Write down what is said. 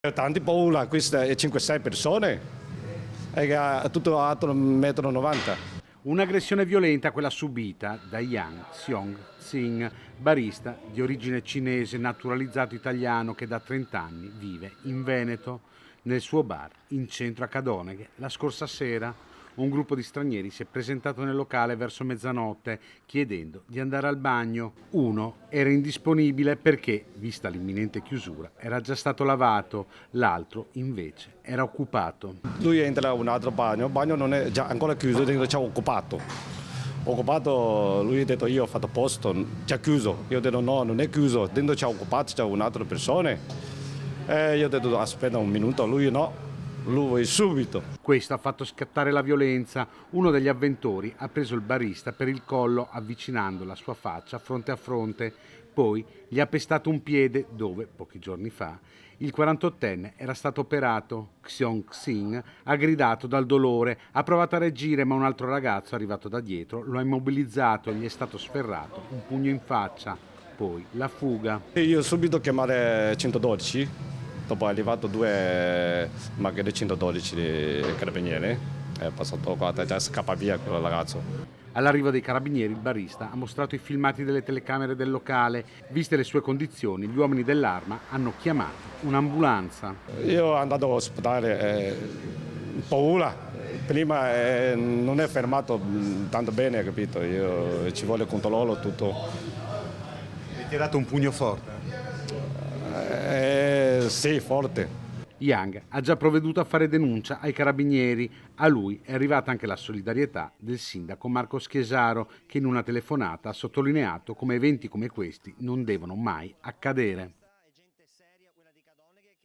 Tanti paura, questa è 5-6 persone, è tutto alto 1,90 m. Un'aggressione violenta quella subita da Yang Xiong-Xing, barista di origine cinese naturalizzato italiano che da 30 anni vive in Veneto. Nel suo bar, in centro a Cadoneghe, la scorsa sera un gruppo di stranieri si è presentato nel locale verso mezzanotte chiedendo di andare al bagno. Uno era indisponibile perché, vista l'imminente chiusura, era già stato lavato, l'altro invece era occupato. Lui entra a un altro bagno, il bagno non è già ancora chiuso, dentro c'è occupato. Occupato, lui ha detto io ho fatto posto, già chiuso. Io ho detto no, non è chiuso, dentro c'è occupato, c'è un'altra persona. Io ho detto aspetta un minuto, lui no. Lui subito. Questo ha fatto scattare la violenza. Uno degli avventori ha preso il barista per il collo avvicinando la sua faccia fronte a fronte. Poi gli ha pestato un piede dove, pochi giorni fa, il 48enne era stato operato. Xiong-Xing ha gridato dal dolore, ha provato a reagire ma un altro ragazzo arrivato da dietro lo ha immobilizzato e gli è stato sferrato un pugno in faccia. Poi la fuga. Io ho subito chiamare 112. Dopo è arrivato 2 macchine 112 di carabinieri, è passato qua, già scappa via quel ragazzo. All'arrivo dei carabinieri il barista ha mostrato i filmati delle telecamere del locale. Viste le sue condizioni, gli uomini dell'arma hanno chiamato un'ambulanza. Io sono andato all'ospedale, paura, prima non è fermato tanto bene, capito? Ci vuole controllo tutto. E ti ha dato un pugno forte? Sì, forte. Yang ha già provveduto a fare denuncia ai carabinieri. A lui è arrivata anche la solidarietà del sindaco Marco Schiesaro, che in una telefonata ha sottolineato come eventi come questi non devono mai accadere.